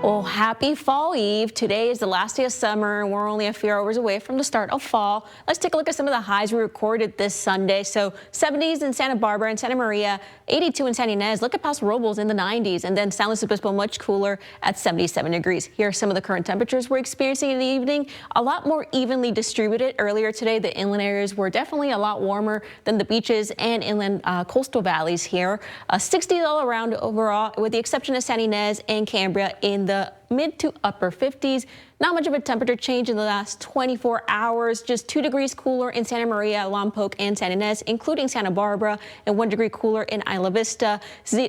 Well, happy Fall Eve. Today is the last day of summer, and we're only a few hours away from the start of fall. Let's take a look at some of the highs we recorded this Sunday. So 70s in Santa Barbara and Santa Maria, 82 in San Ynez. Look at Paso Robles in the 90s, and then San Luis Obispo much cooler at 77 degrees. Here are some of the current temperatures we're experiencing in the evening. A lot more evenly distributed. Earlier today, the inland areas were definitely a lot warmer than the beaches and inland coastal valleys here. 60 all around overall, with the exception of San Ynez and Cambria in the mid to upper 50s. Not much of a temperature change in the last 24 hours, just 2 degrees cooler in Santa Maria, Lompoc, and San Ynez, including Santa Barbara, and 1 degree cooler in Isla Vista.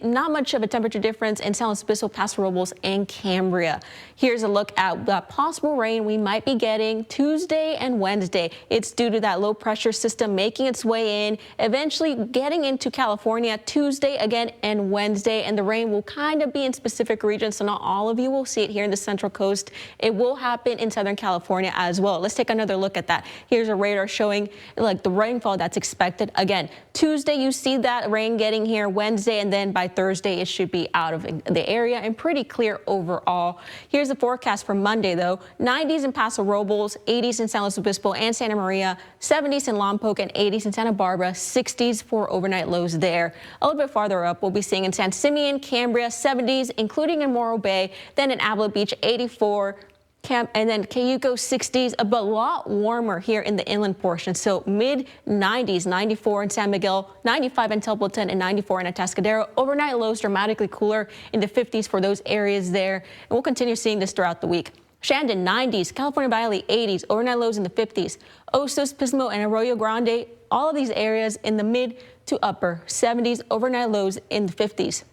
Not much of a temperature difference in San Luis Obispo, Paso Robles, and Cambria. Here's a look at the possible rain we might be getting Tuesday and Wednesday. It's due to that low pressure system making its way in, eventually getting into California Tuesday again and Wednesday, and the rain will kind of be in specific regions, so not all of you will see it here in the Central Coast. It will happen in Southern California as well. Let's take another look at that. Here's a radar showing like the rainfall that's expected. Again, Tuesday you see that rain getting here, Wednesday, and then by Thursday it should be out of the area and pretty clear overall. Here's the forecast for Monday though. 90s in Paso Robles, 80s in San Luis Obispo and Santa Maria, 70s in Lompoc and 80s in Santa Barbara, 60s for overnight lows there. A little bit farther up, we'll be seeing in San Simeon, Cambria, 70s, including in Morro Bay, then in Avila Beach, 84, and then Cayuco 60s, but a lot warmer here in the inland portion. So mid 90s, 94 in San Miguel, 95 in Templeton, and 94 in Atascadero. Overnight lows dramatically cooler in the 50s for those areas there. And we'll continue seeing this throughout the week. Shandon 90s, California Valley 80s, overnight lows in the 50s. Osos, Pismo, and Arroyo Grande, all of these areas in the mid to upper 70s, overnight lows in the 50s.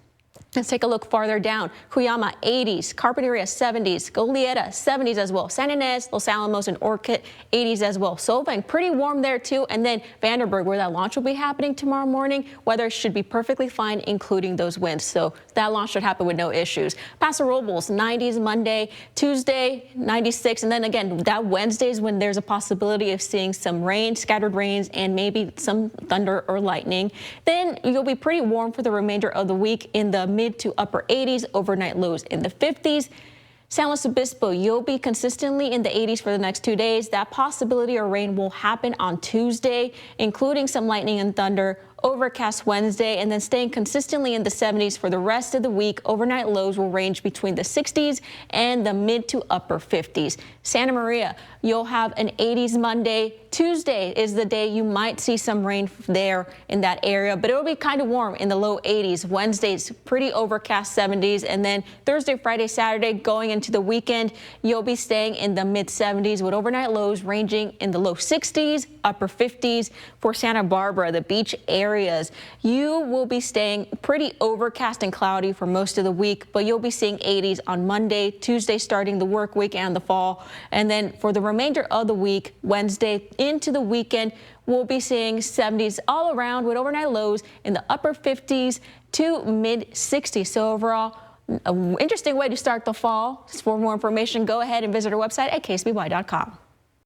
Let's take a look farther down. Cuyama 80s, Carpinteria 70s, Goleta 70s as well. San Ynez, Los Alamos, and Orchid 80s as well. Solvang pretty warm there too. And then Vanderburg, where that launch will be happening tomorrow morning, weather should be perfectly fine, including those winds. So that launch should happen with no issues. Paso Robles 90s Monday, Tuesday 96, and then again that Wednesday is when there's a possibility of seeing some rain, scattered rains, and maybe some thunder or lightning. Then you'll be pretty warm for the remainder of the week in the mid to upper 80s, overnight lows in the 50s. San Luis Obispo, you'll be consistently in the 80s for the next 2 days. That possibility of rain will happen on Tuesday, including some lightning and thunder. Overcast Wednesday, and then staying consistently in the 70s for the rest of the week. Overnight lows will range between the 60s and the mid to upper 50s. Santa Maria, you'll have an 80s Monday. Tuesday is the day you might see some rain there in that area, but it will be kind of warm in the low 80s. Wednesday's pretty overcast 70s, and then Thursday, Friday, Saturday going into the weekend, you'll be staying in the mid 70s with overnight lows ranging in the low 60s, upper 50s for Santa Barbara, the beach area. You will be staying pretty overcast and cloudy for most of the week, but you'll be seeing 80s on Monday, Tuesday starting the work week and the fall. And then for the remainder of the week, Wednesday into the weekend, we'll be seeing 70s all around with overnight lows in the upper 50s to mid 60s. So overall, an interesting way to start the fall. For more information, go ahead and visit our website at ksby.com.